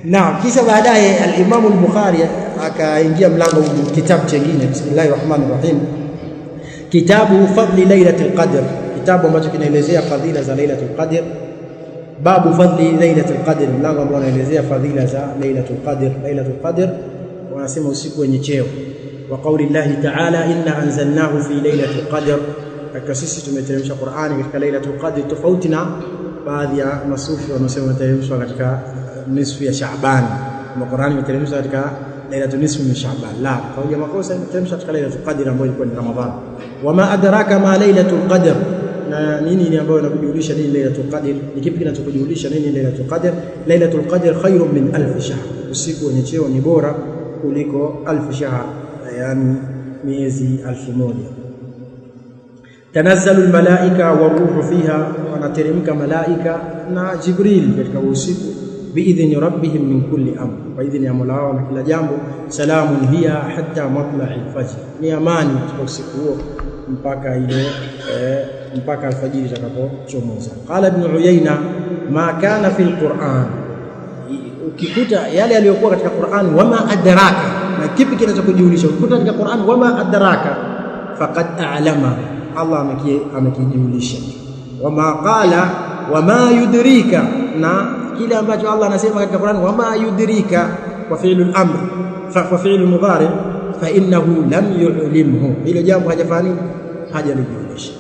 Naam, kisha baadaye al-Imam al-Bukhari akaingia mlango kitabu kingine, bismillahir rahmanir rahim, kitabu fadli lailatul qadr, kitabu ambacho kinaelezea fadhila za lailatul qadr. Babu fadli lailatul qadr, mlango ambao unaelezea fadhila za lailatul qadr. Lailatul qadr wanasema usiku wenye cheo. Wa qauli llahi ta'ala, inna anzalnahu fi lailatul qadr, hakika sisi tumeteremsha Qur'ani katika lailatul qadr, tofauti na baadhi ya masufi wanasema tumeteremshwa katika nisfu ya Shaaban, na Qur'ani imeteremshwa katika lailatul nisfu min Shaaban. La, kwa makosa imeteremshwa katika lailatul qadr ambayo ilikuwa ni Ramadhan. Wama adraka ma lailatul qadr, na nini ambayo inakujulisha nini lailatul qadr? Ni kipi kinachokujulisha nini lailatul qadr? Lailatul qadr khairun min alf shahr, usiku wenye cheo ni bora kuliko alf shahr, yani miezi 1000. Tanazzalu almalaika waruhu fiha, wanateremka malaika na Jibril katika usiku, biidhni rabbihim min kulli amr, kwa idhni ya Mola wao na kila jambo. Salamun hiya hatta matla'il fajr, ni amani katika usiku huo mpaka alfajiri itakapochomoza. Qala Ibn Uyayna, ma kana fil Qur'an, ukikuta yale yaliyokuwa katika Qur'an, wama adraka, na kipi kinachokujulisha ukikuta katika Qur'an wama adraka, faqad a'lama, Allah amekijulisha. Wama qala wama yudrika, na kile ambacho Allah anasema katika Qur'an wama yudrika wa fi'lul amr fa fi'lul mudhari, fa innahu lam yu'limhu, hilo jambo hajalijulisha.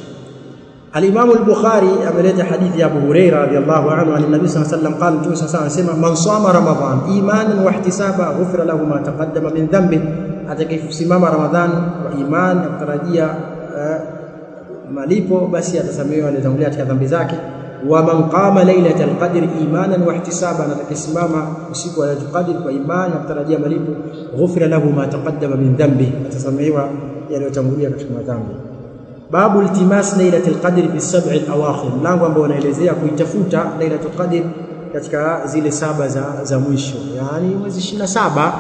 Al-Imam al-Bukhari ameleta hadithi ya Abu Huraira radhiyallahu anhu an Nabii sallallahu alayhi wasallam qala, Mtume sallallahu alayhi wasallam, man sama Ramadhan imanan wa ihtisaba ghufira lahu ma taqaddama min dhanbi, atakayesimama Ramadhan kwa imani na kutarajia malipo, basi atasamehewa aliyotangulia katika dhambi zake. Wa man qama lailatal qadri imanan wa ihtisaban, atakayesimama usiku wa lailatul qadri kwa imani na kutarajia malipo, ghufira lahu ma taqaddama min dhanbi, atasamehewa yaliyotangulia katika madhambi. Babu iltimas lailatul qadri fi sab'i al-awakhir, mlango ambao unaelezea kuitafuta lailatul qadr katika zile saba za mwisho, yani mwezi 27.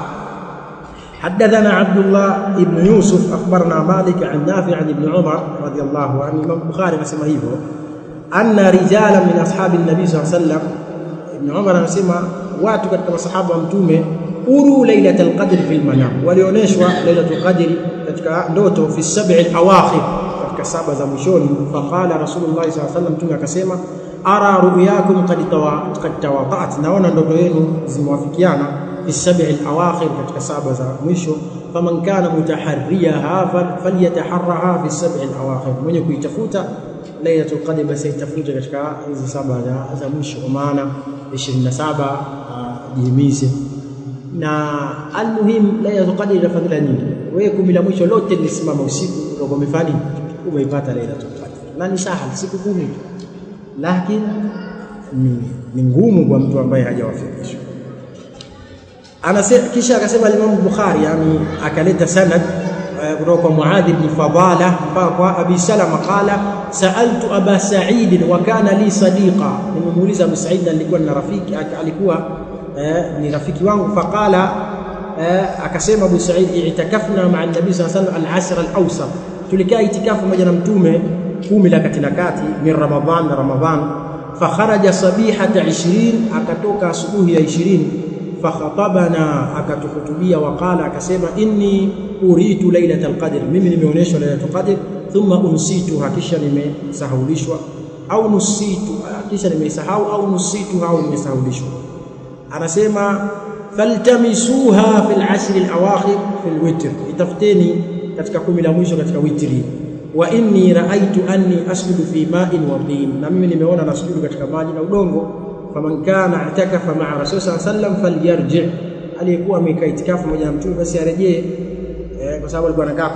حدثنا عبد الله ابن يوسف أخبرنا مالك عن نافع عن ابن عمر رضي الله عنه. الإمام البخاري anasema hivyo, anna rijalan min ashabi an-nabi sallallahu alayhi wasallam, ibn Umar anasema watu katika masahaba wa mtume, uru lailatul qadr fil manam, walioneshwa lailatul qadr katika ndoto, fi sab'i al-awakhir, katika saba za mwishoni. Faqala Rasulullah sallallahu alayhi wasallam, mtume akasema, ara ru'yakum qad tawada'at, naona ndoto yenu zimewafikiana, fi sab'i al-awakhir, katika saba za mwisho. Faman kana mutaharriyaha falyataharraha fi sab'i al-awakhir, mwenye kuitafuta lailatul qadr basi itafuta katika hizo saba za mwisho, kwa maana 27 jihimize. Na almuhim lailatul qadr ina fadhila nyingi. Wewe 10 la mwisho lote lisimama usiku, ndio umefanya umeipata lailatul qadr, na ni sahal siku 10, lakini ni ngumu kwa mtu ambaye hajawafikishwa. Kisha akasema Imam Bukhari, yani akaleta sanad kutoka kwa Muadh ibn Fadala mpaka kwa Abi Salama, qala sa'altu Aba Sa'id wa kana li sadiqa, nimemuuliza Abu Sa'id, alikuwa na rafiki, alikuwa ni rafiki wangu. Faqala, akasema Abu Sa'id, i'takafna ma'a an-nabi sallallahu alayhi wasallam al-ashr al-awsat, tulikaa itikafu pamoja na mtume 10 la katikati min Ramadhan. Fakharaja sabihata 20, akatoka asubuhi ya 20. Fakhatabana, akatuhutubia. Waqala, akasema, inni uritu lailatul qadr, mimi nimeonyeshwa lailatul qadr. Thumma unsituha, kisha nimesahaulishwa, au nusitu, kisha nimesahau, au nusitu, au nimesahaulishwa. Anasema, faltamisuha fil ashr al-awakhir fil witr, itafuteni katika 10 la mwisho katika witri. Wa inni ra'aytu anni asjudu fi ma'in wa tin, na mimi nimeona nasujudu katika maji na udongo. Faman kana i'takafa ma'a rasul sallallahu alayhi wasallam falyarji, aliyekuwa amekaa itikafu pamoja na mtume basi arejee, kwa sababu alikuwa anakaa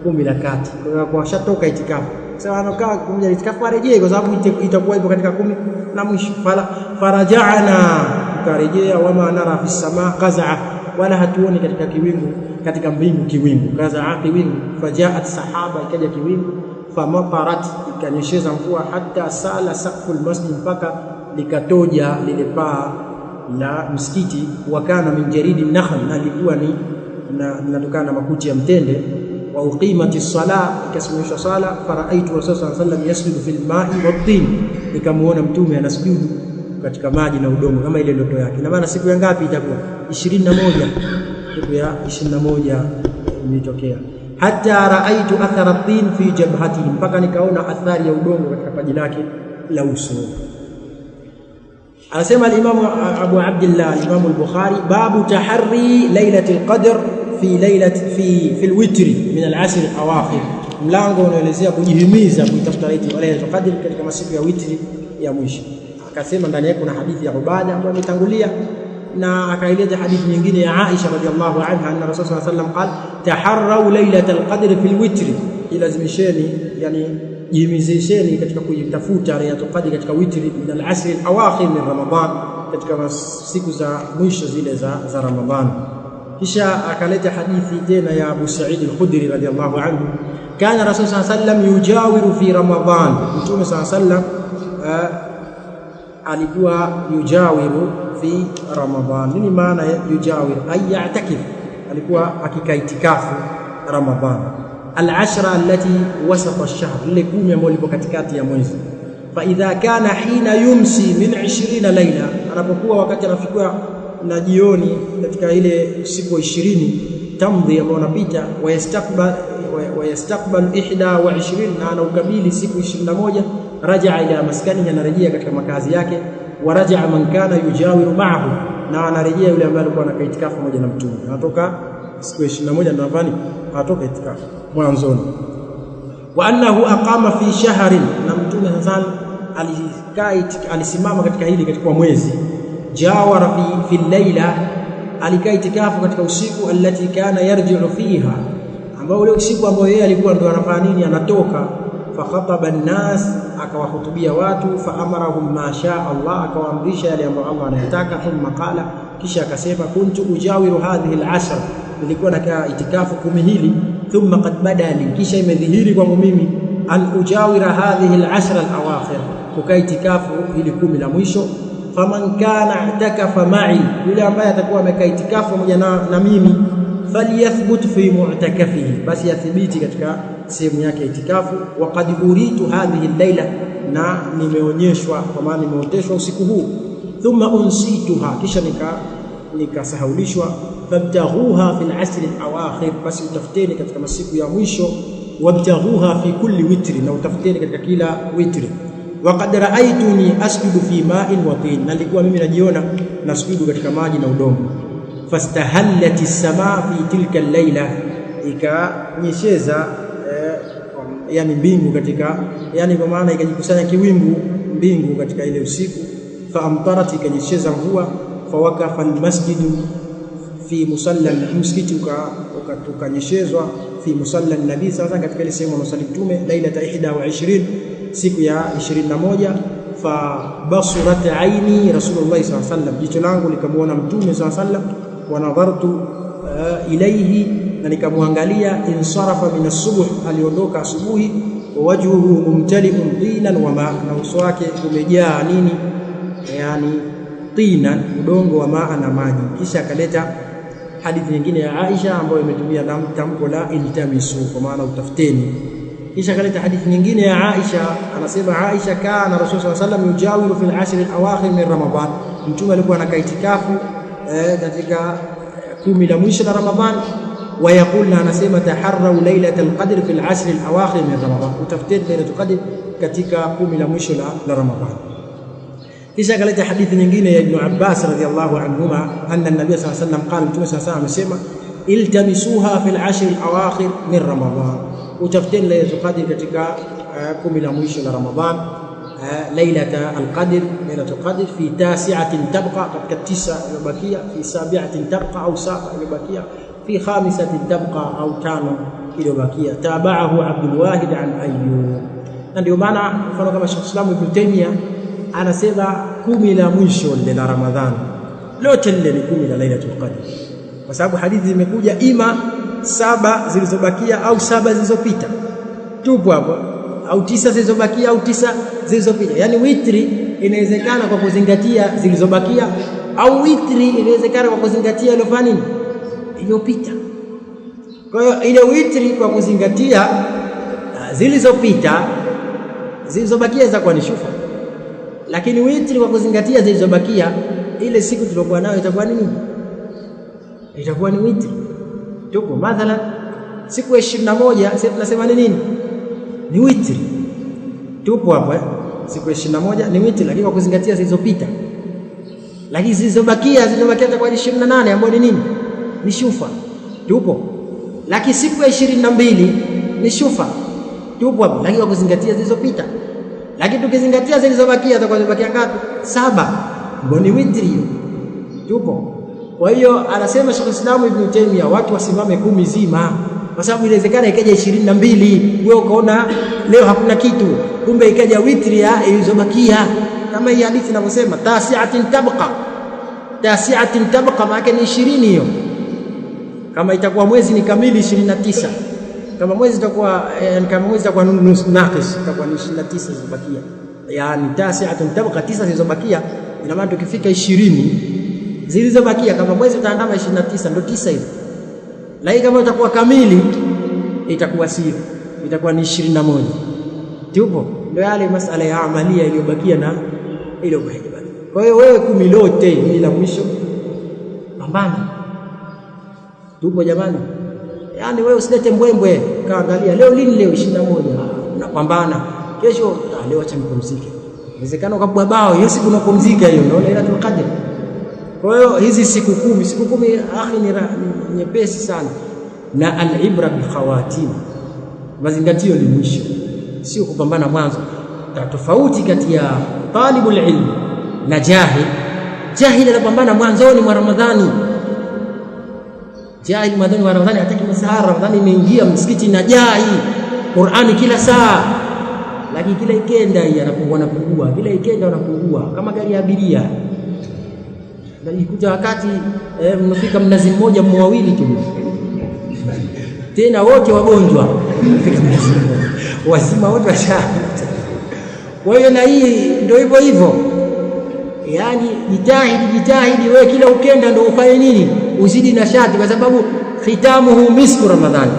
10 la kati, kwa shatoka itikafu. Sasa anakaa pamoja na itikafu, arejee kwa sababu itakuwa ipo katika 10 la mwisho. Faraja'na, tukarejea. Wama nara fi samaa qaz'a, wala hatuoni katika kiwingu, katika mbingu kiwingu. Qaz'a kiwingu. Faja'at sahaba, ikaja kiwingu. Famatarat, ikanyesheza mvua. Hatta sala saqful masjid, mpaka likatoja lile paa la msikiti. Wakana min jaridi nakhl, na likuwa ni linatokana na makuti ya mtende. Wa uqimati sala, ikasimamishwa sala. Faraitu rasul sallallahu alayhi wasallam yasjudu fil ma'i wat tin, nikamuona mtume anasujudu katika maji na udongo kama ile ndoto yake. Na maana siku ya ngapi itakuwa? 21. Siku ya 21 imetokea. Hatta raaitu athara tin fi jabhatihi, mpaka nikaona athari ya udongo katika paji lake la uso. Anasema al-Imam Abu Abdullah al-Imam al-Bukhari, babu taharri lailatul qadr fi al-witri min al-ashr al-awakhir, mlango unaelezea kujihimiza kuitafuta lailatul qadr katika masiku ya witri ya mwisho. Akasema ndani yake kuna hadithi ya Ubada ambayo imetangulia, na akaileta hadithi nyingine ya Aisha radhiallahu anha anna Rasul sallallahu alayhi wasallam qala taharrau lailatul qadr fi al-witri, ilazimisheni yani jihimizisheni katika kuitafuta lailatul qadr katika witri min al-ashr al-awakhir min Ramadhan, katika siku za mwisho zile za Ramadhan. Kisha akaleta hadithi tena ya Abu Sa'id al-Khudri radhiallahu anhu, kana Rasul sallallahu alayhi wasallam yujawiru fi Ramadhan, Mtume sallallahu alayhi wasallam alikuwa yujawiru fi Ramadhan. Nini maana ya yujawir? Ay ya'takif, alikuwa akikaa itikafu Ramadhan. Al-ashra allati wasata ash-shahr, ile 10 ambayo liko katikati ya mwezi. Fa idha kana hina yumsi min 20 laila, anapokuwa wakati anafikia na jioni katika ile siku 20 tamdhi ambayo unapita, wa yastaqbal 21, na anaukabili siku 21, raja'a ila maskani, anarejea katika makazi yake. Wa raja'a man kana yujawiru ma'ahu, na anarejea yule ambaye alikuwa anakaa itikafu pamoja na Mtume. Anatoka siku 21 ndio afani atoka itikafu mwanzoni. Wa annahu aqama fi shahrin, na Mtume sasa alisimama katika hili katika mwezi. Jawara fi layla, alikaa itikafu katika usiku allati kana yarji'u fiha, ambao ule usiku ambao yeye alikuwa ndo anafanya nini, anatoka. Fa khataba an-nas, akawahutubia watu. Fa amarahum ma sha Allah, akawaamrisha yale ambayo Allah anayataka. Thumma qala, kisha akasema, kuntu ujawiru hadhihi al-ashr, nilikuwa nakaa itikafu 10 hili. Thumma qad badali, kisha imedhihiri kwangu mimi, an ujawira hadhihi al-ashr al-awakhir, kukaa itikafu hili 10 la mwisho. Faman kana i'takafa ma'i, yule ambaye atakuwa amekaa itikafu pamoja na mimi, falyathbut fi mu'takafihi, basi yathibiti katika sehemu yake itikafu. Wa qad uritu hadhihi al-laila, na nimeonyeshwa, kwa maana nimeoteshwa usiku huu. Thumma unsituha, kisha nikasahaulishwa. Fabtaghuha fi al-asr al-awakhir, basi utafuteni katika masiku ya mwisho. Wabtaghuha fi kulli witri, na utafuteni katika kila witri. Wa qad ra'aytuni asjudu fi ma'in wa tin, na nilikuwa mimi najiona nasujudu katika maji na udongo. Fastahallati as-samaa fi tilka al-laila, ikanyesheza yani mbingu katika, yani kwa maana ikajikusanya kiwingu mbingu katika ile usiku. Fa amtarat, ikanyesheza mvua. Fa waqafa al-masjidu fi musalla, msikiti ukanyeshezwa fi musalla an-nabi sasa, katika ile sehemu anasali Mtume, lailata 21, siku ya 21. Fa basurat aini Rasulullah sallallahu alaihi wasallam, jicho langu likamuona Mtume sallallahu alaihi wasallam. Wa nadhartu ilayhi, na nikamwangalia. Insarafa min as-subh, aliondoka asubuhi. Wa wajhuhu mumtali'un tinan wa ma, na uso wake umejaa nini, yani tinan, udongo, wa maa, na maji. Kisha akaleta hadithi nyingine ya Aisha ambayo imetumia tamko la iltamisu, kwa maana utafuteni. Kisha akaleta hadithi nyingine ya Aisha, anasema Aisha, kana Rasul sallallahu alayhi wasallam yujawiru fil ashr al-awakhir min Ramadhan, Mtume alikuwa anakaa itikafu katika 10 la mwisho la Ramadhan. Wa yaqulna, anasema taharrau lailatul qadr fil ashr al-awakhir min Ramadhan, utafuteni lailatul qadr katika 10 la mwisho la Ramadhan. Kisha akaleta hadithi nyingine ya Ibn Abbas radhiyallahu anhuma, anna an-nabiy sallallahu alayhi wasallam qala, Mtume sallallahu alayhi wasallam amesema, iltamisuha fil ashr al-awakhir min Ramadhan, utafuteni lailatul qadr katika 10 la mwisho la Ramadhan. Lailata al-qadr, lailatul qadr fi tasi'atin tabqa, katika 9 iliyobakia, fi sabi'atin tabqa au 7 iliyobakia, fi khamisatin tabqa au 5 iliyobakia. Tabahu Abdul Wahid an Ayyub. Na ndio maana mfano kama Sheikh Islam Ibn Taymiyyah anasema 10 la mwisho la Ramadhan lote lile ni 10 la lailatul qadr, kwa sababu hadithi zimekuja ima 7 zilizobakia au 7 zilizopita, tupo hapo, au 9 zilizobakia au 9 zilizopita. Yani witri inawezekana kwa kuzingatia zilizobakia, au witri inawezekana kwa kuzingatia iliyofanya nini, iliyopita. Kwa hiyo ile witri kwa kuzingatia zilizopita, zilizobakia za kwa ni shufa, Lakini witri kwa kuzingatia zilizobakia, ile siku tulokuwa nayo itakuwa nini? Itakuwa ni witri. Tuko mathalan siku ya 21 sasa tunasema ni nini? Ni witri. Tupo hapo siku ya 21 ni witri, lakini kwa kuzingatia zilizopita. Lakini zilizobakia itakuwa 28 ambayo ni nini? Ni shufa. Tupo. Lakini siku ya 22 ni shufa. Tupo hapo, lakini kwa kuzingatia zilizopita. Lakini tukizingatia zilizobakia itakuwa zibakia ngapi? 7. Ndio ni witri hiyo. Tupo. Kwa hiyo anasema Sheikh Islam Ibn Taymiyyah watu wasimame 10 zima, kwa sababu inawezekana ikaja 22 wewe ukaona leo hakuna kitu, kumbe ikaja witri ya ilizobakia, kama hii hadithi inavyosema tasi'atin tabqa, maana ni 20 hiyo. Kama itakuwa mwezi ni kamili 29, kama mwezi itakuwa nusu naqis, itakuwa ni 29 zilizobakia, yani tasi'atun tabqa, 9 zilizobakia. Ina maana tukifika 20 zilizobakia, kama mwezi utaandama 29 ndio 9 hizo. Lakini kama itakuwa kamili itakuwa sio, itakuwa ni 21. Tupo ndio yale masala ya amalia iliyobakia na ile ubaidi. Kwa hiyo wewe 10 lote ni la mwisho, pambana. Tupo jamani, yani wewe usilete mbwembwe, kaangalia leo lini, leo 21 unapambana, kesho leo acha nipumzike. Inawezekana ukabwa bao hiyo siku unapumzika, hiyo ndio Lailatul Qadr. Kwa hiyo hizi siku 10 akhi ni nyepesi sana, na al-ibra bil khawatim, mazingatio ni mwisho, sio kupambana mwanzo. Tofauti kati ya talibul ilm na jahil. Jahil anapambana mwanzoni mwa Ramadhani, jahil mwanzoni mwa Ramadhani hataki msahara, Ramadhani imeingia msikiti na jai Qur'ani kila saa, lakini kila ikenda anapungua, kila ikenda anapungua kama gari ya abiria. Na ikuja wakati mnafika Mnazi Mmoja mwawili tu, tena wote wagonjwa, mnafika Mnazi Mmoja wazima wote washa. Kwa hiyo na hii ndio hivyo hivyo, yani jitahidi wewe, kila ukenda ndio ufanye nini, uzidi nashati, kwa sababu khitamuhu misku Ramadhani,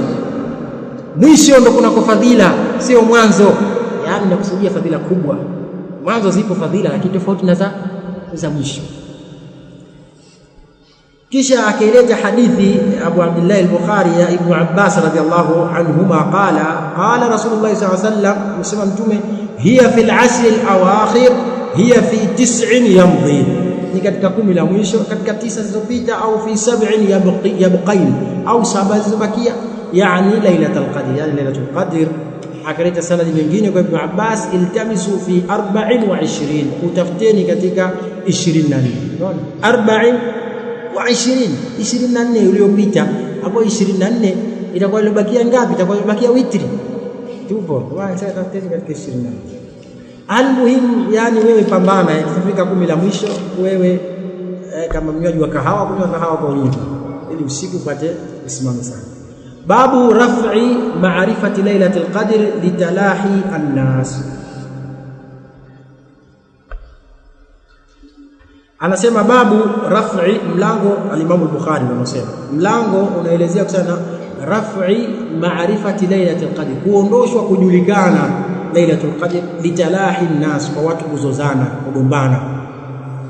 mwisho ndio kuna fadhila, sio mwanzo. Yani nakusudia fadhila kubwa, mwanzo zipo fadhila lakini tofauti na za mwisho. Kisha akaeleza hadithi Abu Abdullah al-Bukhari ya Ibn Abbas radhiyallahu anhuma, qala Rasulullah sallallahu alayhi wasallam, msema mtume, hiya fil ashr al-awakhir hiya fi 9 yamdhi, ni katika 10 la mwisho, katika 9 zilizopita, au fi 7 yabqain, au 7 zilizobakia, yani Lailatul Qadr, yani Lailatul Qadr. Akaleta sanadi nyingine kwa Ibn Abbas, iltamisu fi 24, utafuteni katika 24. Unaona 24 uliopita, hapo 24 itakuwa ilibakia ngapi? Itakuwa ilibakia witri. Tupo sasa tafuteni katika 24. Almuhim, yani wewe pambana, ikifika 10 la mwisho wewe kama mnywaji wa kahawa, kunywa kahawa kwa wingi ili usiku upate usimame sana. Babu raf'i ma'rifati Lailatul Qadr litalahi an-nas. Anasema babu raf'i, mlango al-Imam al-Bukhari anasema mlango unaelezea kusana raf'i ma'rifati Lailatul Qadr, kuondoshwa kujulikana Lailatul Qadr litalahi an-nas, kwa watu kuzozana, kugombana.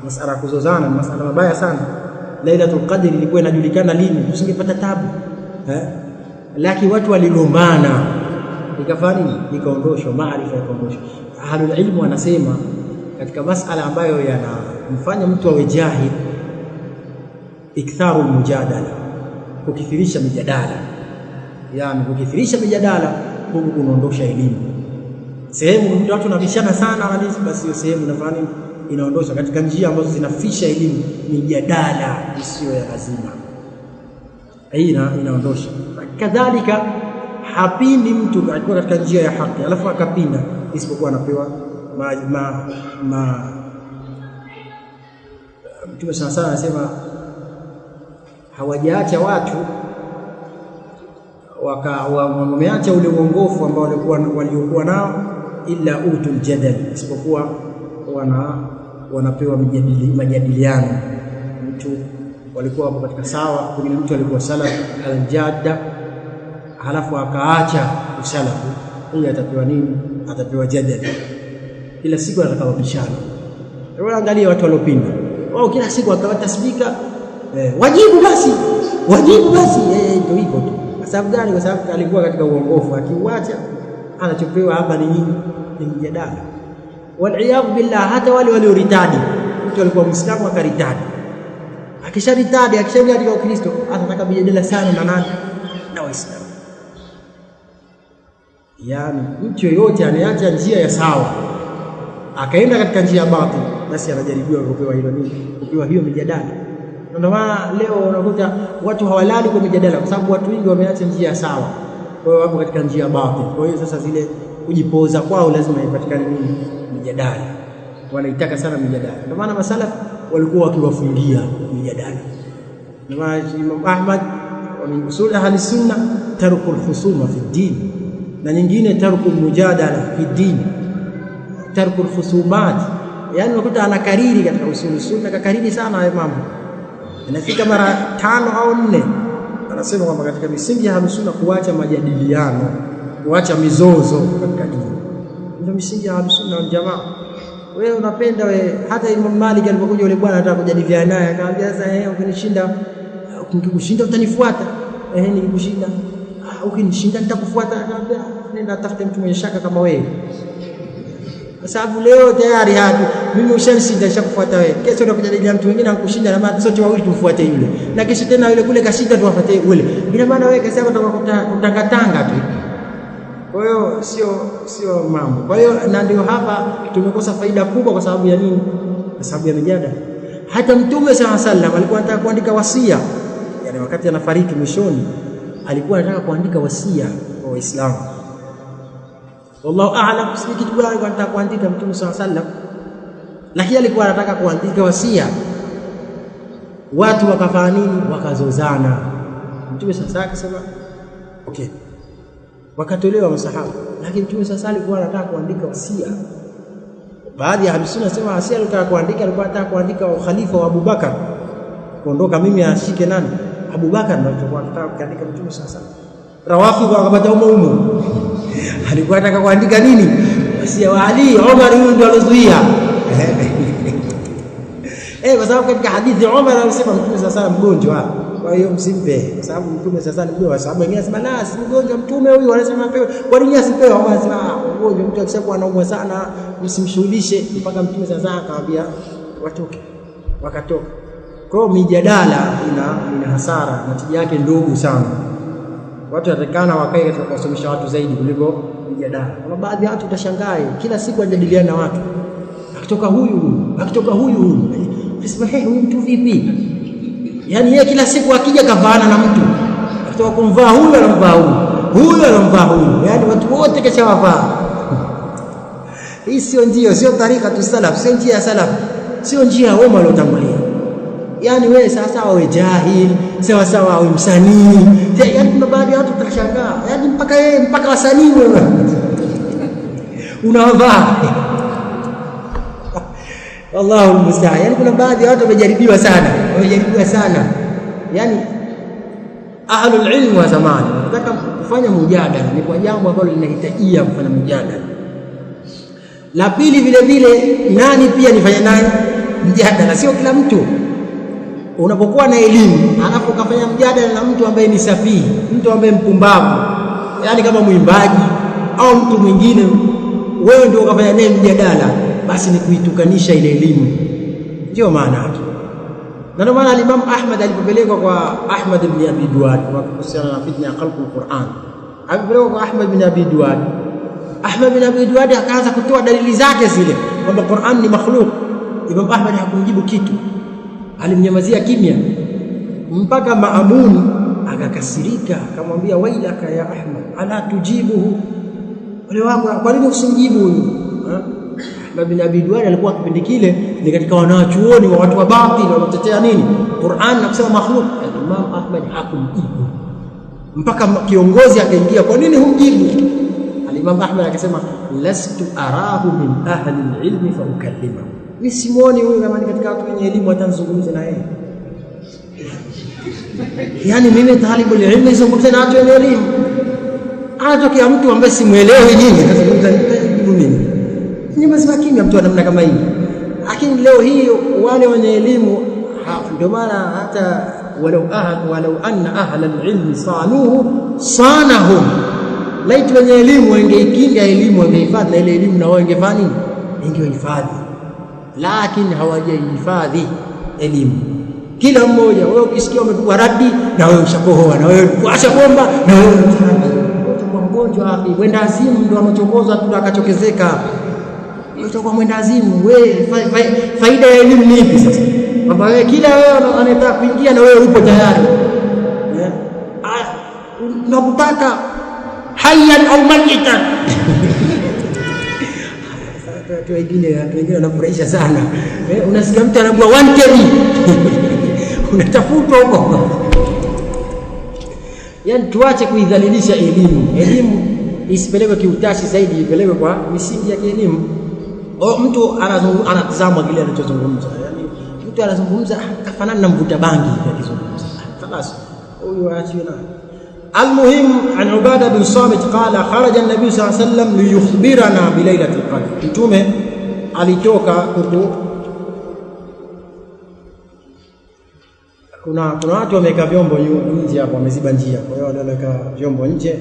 Masala kuzozana ni masala mabaya sana. Lailatul Qadr ilikuwa inajulikana lini, tusingepata tabu lakini watu waligombana, ikafanya ikaondoshwa maarifa, ikaondoshwa. Ahlul ilmu wanasema katika masala ambayo yanamfanya mtu awe jahil, iktharu mujadala, kukithirisha mijadala. Yani kukithirisha mijadala huko kunaondosha elimu. Sehemu mtu watu wanabishana sana hadithi, basi hiyo sehemu inafanya inaondosha katika njia ambazo zinafisha elimu, mijadala isiyo ya lazima, inaondosha. Kadhalika hapindi mtu alikuwa katika njia ya haki alafu akapinda, isipokuwa anapewa Mtume sana anasema hawajaacha watu wameacha ule uongofu ambao waliokuwa nao, illa utul jadal, isipokuwa wanapewa majadiliano. Mtu walikuwa hapo katika sawa, kuna mtu alikuwa salaf al-jadda, halafu akaacha usalafu, huyu atapewa nini? Atapewa jadal. Kila siku anataka bishana, Wewe angalia watu waliopinda. Wao kila siku wakawata speaker, wajibu basi ndio hivyo tu. Kwa sababu gani? Kwa sababu alikuwa katika uongofu, akiuacha anachopewa hapa ni nini? Ni mjadala. Wal billah, hata wale walioritadi, mtu alikuwa Muislamu akaritadi, akisharitadi akishaingia katika Ukristo anataka mjadala sana na nani? Na Waislamu. Yani mtu yoyote anayeacha njia ya sawa akaenda katika njia ya batili, basi anajaribiwa kupewa hilo nini? Kupewa hiyo mjadala. Ndio maana leo unakuta watu hawalali kwa mjadala, kwa sababu watu wengi wameacha njia ya sawa, kwa hiyo wapo katika njia ya batili. Kwa hiyo sasa zile kujipoza kwao lazima ipatikane nini? Mjadala. Wanaitaka sana mjadala. Ndio maana masalaf walikuwa wakiwafungia mjadala. Ndio maana Imam Ahmad wa usul ahli sunna tarku al-khusuma fi din, na nyingine tarku al-mujadala fi din, tarku al-khusumat. Yani unakuta anakariri katika usul sunna, kakariri sana hayo mambo, inafika mara 5 au 4. Anasema kwamba katika misingi ya sunna kuacha majadiliano, kuacha mizozo katika dini, ndio misingi ya sunna wal jamaa. Wewe unapenda hata Imam Malik alipokuja yule bwana anataka kujadiliana naye, akamwambia sasa ukikushinda utanifuata. Nikikushinda ukinishinda nitakufuata. Akamwambia nenda tafute mtu mwenye shaka kama wewe, kwa sababu leo tayari mimi ushanishinda, nishakufuata wewe. Kesho unakujadiliana mtu mwingine anakushinda, na maana sote wawili tufuate yule, na kesho tena yule kule kashinda tuwafuate yule. Bila maana wewe kasema utakutangatanga tu. Kwa hiyo sio mambo. Kwa hiyo na ndio hapa tumekosa faida kubwa. Kwa sababu ya nini? Kwa sababu ya mjadala. Hata Mtume SAW alikuwa anataka kuandika wasia, yani wakati anafariki mwishoni alikuwa anataka kuandika wasia kwa Waislamu. Wallahu a'lam, si kitu gani alikuwa anataka kuandika Mtume SAW, lakini alikuwa anataka kuandika wasia. Watu wakafanya nini? Wakazozana. Mtume SAW akasema okay, wakatolewa masahaba, lakini Mtume sasa alikuwa anataka kuandika wasia. Baadhi ya sunna nasema wasia alikuwa anataka kuandika ukhalifa wa Abubakar, kuondoka mimi ashike nani? Abubakar. Ndio alikuwa anataka kuandika Mtume sasa. Rawafi wakapata umu alikuwa anataka kuandika nini? Wasia wa Ali. Umar huyo ndio alizuia kwa sababu katika hadithi Umar alisema Mtume sasa mgonjwa, kwa hiyo msimpe, kwa sababu Mtume sasa ni mgonjwa. Sababu wengine wanasema la, si mgonjwa Mtume huyu, wanasema pewe. Kwa nini asipewe? Wanasema mgonjwa, mtu akishakuwa anaumwa sana msimshughulishe. Mpaka Mtume sasa akamwambia watoke, wakatoka. Kwa hiyo mijadala ina hasara na tija yake ndogo sana. Watu watakana wakae katika kusomesha watu zaidi kuliko mijadala. Kuna baadhi ya watu utashangaa kila siku anajadiliana na watu, akitoka huyu unasema huyu mtu vipi? Yani yeye kila siku akija kavaana na mtu, akitoka kumvaa huyu anamvaa huyu anamvaa huyu, yani watu wote keshawavaa. Hii sio tarika tu salaf, sio njia ya salaf, sio njia ya wema waliotangulia. Yani wewe sasa wewe jahil, sawa wewe msanii. Yani kuna baadhi ya watu utashangaa, yani mpaka wasanii wewe unawavaa. Allahu musta'an. Yani kuna baadhi ya watu wamejaribiwa sana. Yani ahlul ilm wa zamani nataka kufanya mjadala ni kwa jambo ambalo linahitajia kufanya mjadala. La pili vile nani pia nifanye naye mjadala, sio kila mtu. Unapokuwa na elimu alafu ukafanya mjadala na mtu ambaye ni safihi, mtu ambaye mpumbavu, yani kama mwimbaji au mtu mwingine, wewe ndio ukafanya naye mjadala, basi ni kuitukanisha ile elimu. Ndio maana yake. Na ndio maana Imam Ahmad alipopelekwa kwa Ahmad ibn Abi Duad kwa kuhusiana na fitna ya khalqul Qur'an, alipelekwa kwa Ahmad ibn Abi Duad. Ahmad ibn Abi Duad akaanza kutoa dalili zake zile kwamba Qur'an ni makhluq. Imam Ahmad hakumjibu kitu, alimnyamazia kimya, mpaka Maamun akakasirika, akamwambia wailaka ya Ahmad ala tujibuhu, wale wako kwa nini usimjibu huyu? Ahmad bin Abi Duad alikuwa kipindi kile ni katika wanachuoni wa watu wa batili wanatetea nini? Qur'an na kusema makhluq. Imam Ahmad hakumjibu mpaka kiongozi akaingia, kwa nini humjibu? Imam Ahmad akasema lastu arahu min ahli alilmi fa ukallima, mimi simuoni huyu kama ni katika watu wenye elimu atanzungumza na yeye. Yani mimi talibul ilmi nizungumze na watu wenye elimu, anatokea mtu ambaye simuelewi nyinyi atazungumza nini? Ni basi kimya mtu namna kama hii. Lakini leo hii wale wenye elimu, ndio maana hata walau anna ahla alilmi sanuhu sanahum, laiti wenye elimu wangeikinga elimu, wangehifadhi na ile elimu, na wao wangefanya nini? Ingehifadhi. Lakini hawajahifadhi elimu. Kila mmoja, wewe ukisikia umepigwa radi, na wewe ushakohoa, na wewe kuasha bomba, na wewe utakuwa mgonjwa hapi. Mwenda azimu ndio anachokoza tu akachokezeka. Utakuwa mwenda azimu. Wewe faida ya elimu ni ipi sasa? Kwamba wewe kila wewe anataka kuingia na wewe upo tayari. Unakutaka hayyan au mayitan. Watu wengine wanafurahisha sana. Unasikia mtu anaambiwa wanted. Unatafutwa huko. Yaani tuache kuidhalilisha elimu. Elimu isipelekwe kiutashi zaidi, ipelekwe kwa misingi ya kielimu. Mtu anatazama kile anachozungumza. Yaani mtu anazungumza kafanana na mvuta bangi akizungumza. خلاص huyu aachiwe na. Almuhim, an Ubada bin Samit qala kharaja an-nabiy sallallahu alayhi wasallam liyukhbirana bi lailatul qadr. Mtume alitoka huko. Kuna watu wameka vyombo nje hapo, wameziba njia. Kwa hiyo waliweka vyombo nje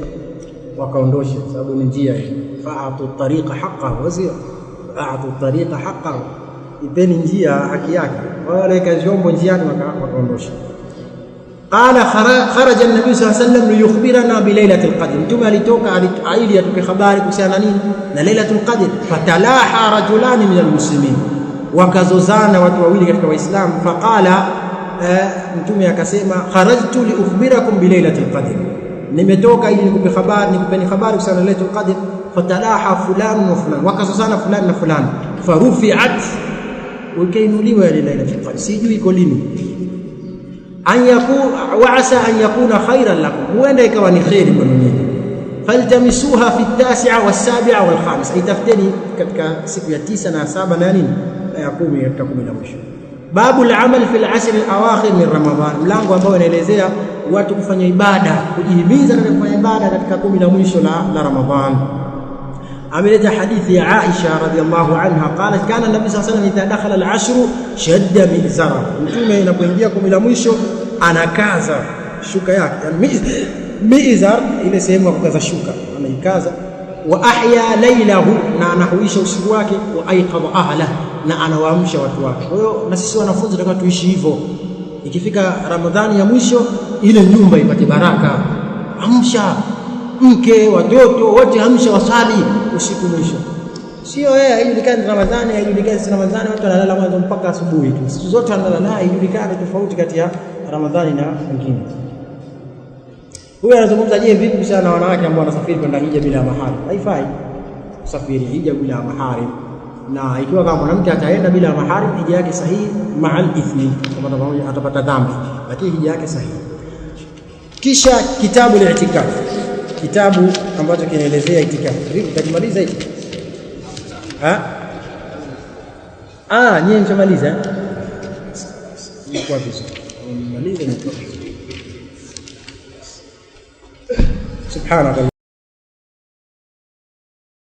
wakaondosha, sababu ni njia hii. Fa'atu tariqa haqqahu wazir. Fa'atu tariqa haqqahu, ipeni njia haki yake. Waliweka vyombo njiani wakaondosha. Qala kharaja an-nabiy sallallahu alayhi wasallam liyukhbirana bi lailatul qadr. Mtume alitoka ili atupe habari kuhusiana nini na lailatul qadr. Fatalaha rajulani min al-muslimin, wakazozana watu wawili katika Waislamu. Faqala, Mtume akasema, kharajtu li ukhbirakum bi lailatul qadr, nimetoka ili nikupe habari, nikupeni habari kuhusiana na lailatul qadr. Fatalaha fulan wa fulan, wakazozana fulani na fulani. Farufi'at, ukainuliwa ile lailatul qadr, sijui iko lini. Wa asa an yakuna khairan lakum, huenda ikawa ni khairi kwenu nyinyi. Faltamisuha fi at-tasi'a was-sabi'a wal-khamis, itafuteni katika siku ya 9 na 7 na nini na ya 10 katika 10 la mwisho. Babu al-amal fi al-ashr al-awakhir min Ramadan, mlango ambao unaelezea watu kufanya ibada, kujihimiza katika kufanya ibada katika 10 la mwisho la Ramadhan. Ameleta hadithi ya Aisha radhiallahu anha, qalat kana nabii sallallahu alayhi wasallam idha dakhala al-ashr shadda mizara, mtume inapoingia 10 la mwisho anakaza shuka yake, yani mizar ile sehemu ya kukaza shuka anaikaza. Wa ahya laylahu, na anahuisha usiku wake. Wa aiqadha ahla, na anawaamsha watu wake. Kwa hiyo na sisi wanafunzi tunataka tuishi hivyo. Ikifika Ramadhani ya mwisho, ile nyumba ipate baraka. Amsha mke, watoto wote, amsha wasali usiku mwisho. Sio yeye haijulikani Ramadhani, haijulikani si Ramadhani, watu wanalala mwanzo mpaka asubuhi tu. Siku zote wanalala, haijulikani tofauti kati ya Ramadhani na wengine. Huyu anazungumza je, vipi kuhusiana na wanawake ambao wanasafiri kwenda hija bila mahari? Haifai kusafiri hija bila mahari, na ikiwa kama mwanamke ataenda bila mahari, hija yake sahihi, ma'al ithmi, kama pamoja atapata dhambi, lakini hija yake sahihi. Kisha kitabu al-i'tikaf, kitabu ambacho kinaelezea itikaf. Vipi utakimaliza hiki? Nyie mshamaliza? Kwa vizuri. Maliza ni kwa vizuri. Subhanallah.